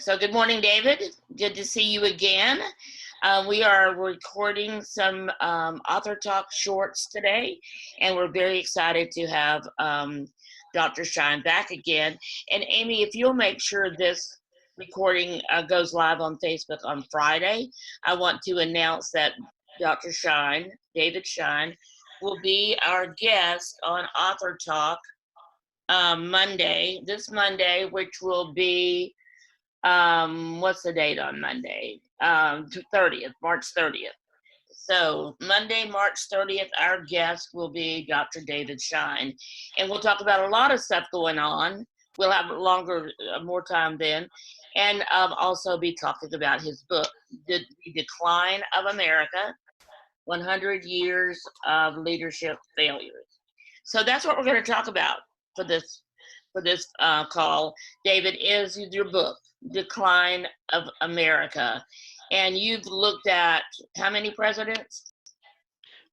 So good morning, David. Good to see you again. We are recording some author talk shorts today, and we're very excited to have Dr. Schein back again. And Amy, if you'll make sure this recording goes live on Facebook on Friday, I want to announce that Dr. Schein, David Schein, will be our guest on Author Talk this Monday, which will be what's the date on Monday? 30th, March 30th. So Monday, March 30th, our guest will be Dr. David Schein, and we'll talk about a lot of stuff going on. We'll have more time then, and also be talking about his book, The Decline of America, 100 Years of Leadership Failures. So that's what we're going to talk about for this call. David, is your book, Decline of America. And you've looked at how many presidents?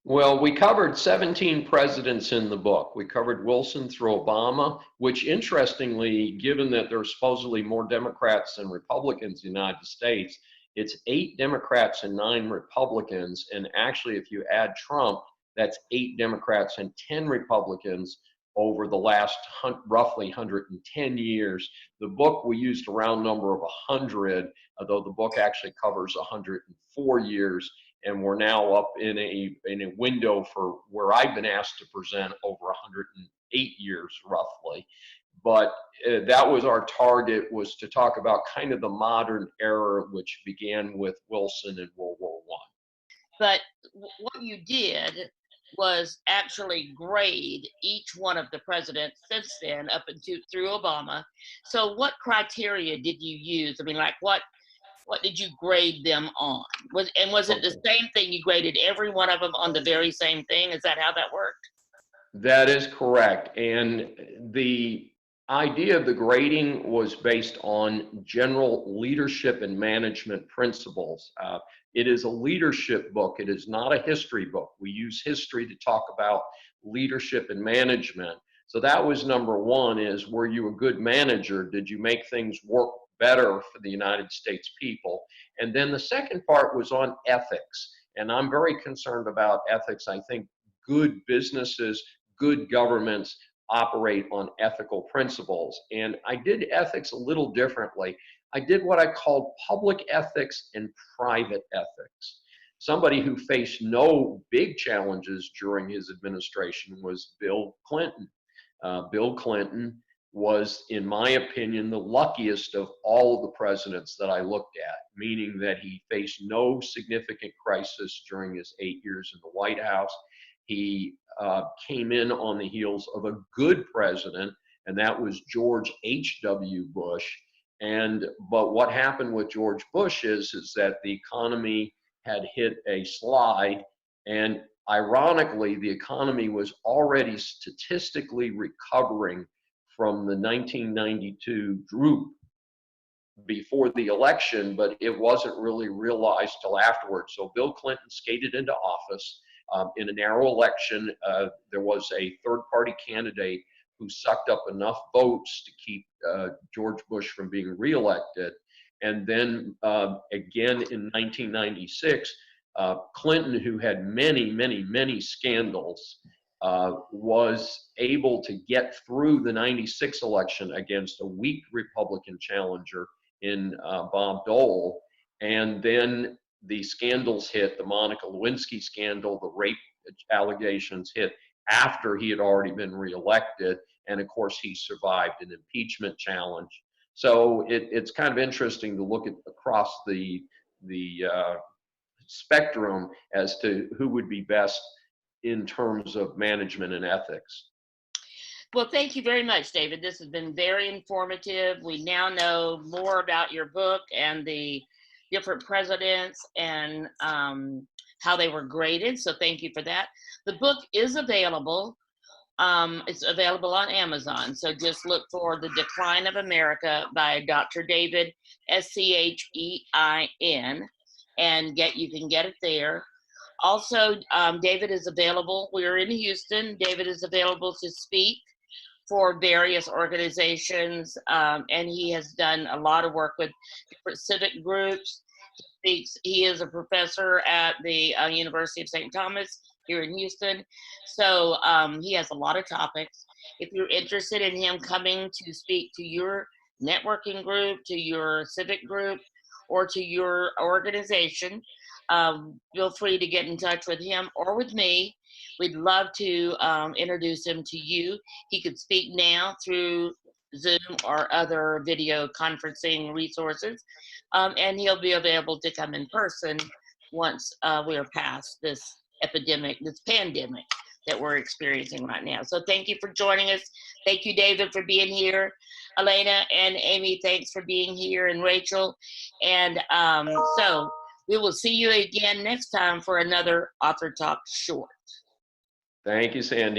Well, we covered 17 presidents in the book. We covered Wilson through Obama, which interestingly, given that there are supposedly more Democrats than Republicans in the United States, it's 8 Democrats and 9 Republicans. And actually, if you add Trump, that's 8 Democrats and 10 Republicans over the last roughly 110 years. The book, we used a round number of 100, although the book actually covers 104 years, and we're now up in a window for where I've been asked to present over 108 years roughly. But that was our target, was to talk about kind of the modern era, which began with Wilson and World War I. But what you did was actually grade each one of the presidents since then up through Obama. So what criteria did you use? I mean, like what did you grade them on? Was it the same thing? You graded every one of them on the very same thing? Is that how that worked? That is correct. And the idea of the grading was based on general leadership and management principles. It is a leadership book. It is not a history book. We use history to talk about leadership and management. So that was number one, is, were you a good manager? Did you make things work better for the United States people? And then the second part was on ethics. And I'm very concerned about ethics. I think good businesses, good governments operate on ethical principles. And I did ethics a little differently. I did what I called public ethics and private ethics. Somebody who faced no big challenges during his administration was Bill Clinton. Bill Clinton was, in my opinion, the luckiest of all of the presidents that I looked at, meaning that he faced no significant crisis during his 8 years in the White House. He came in on the heels of a good president, and that was George H.W. Bush. But what happened with George Bush is that the economy had hit a slide, and ironically, the economy was already statistically recovering from the 1992 droop before the election, but it wasn't really realized till afterwards. So Bill Clinton skated into office. In a narrow election, there was a third-party candidate who sucked up enough votes to keep George Bush from being reelected. And then again in 1996, Clinton, who had many scandals, was able to get through the 96 election against a weak Republican challenger in Bob Dole. And then the scandals hit, the Monica Lewinsky scandal, the rape allegations hit after he had already been reelected. And of course, he survived an impeachment challenge. So it's kind of interesting to look at across the spectrum as to who would be best in terms of management and ethics. Well, thank you very much, David. This has been very informative. We now know more about your book and the different presidents and how they were graded. So thank you for that. The book is available. It's available on Amazon. So just look for The Decline of America by Dr. David, Schein, and you can get it there. Also, David is available. We're in Houston. David is available to speak for various organizations, and he has done a lot of work with different civic groups. He is a professor at the University of St. Thomas here in Houston. So he has a lot of topics. If you're interested in him coming to speak to your networking group, to your civic group, or to your organization, feel free to get in touch with him or with me. We'd love to introduce him to you. He could speak now through Zoom or other video conferencing resources, and he'll be available to come in person once we are past this epidemic, this pandemic that we're experiencing right now. So thank you for joining us. Thank you, David, for being here. Elena and Amy, thanks for being here, and Rachel. And so we will see you again next time for another Author Talk Short. Thank you, Sandy.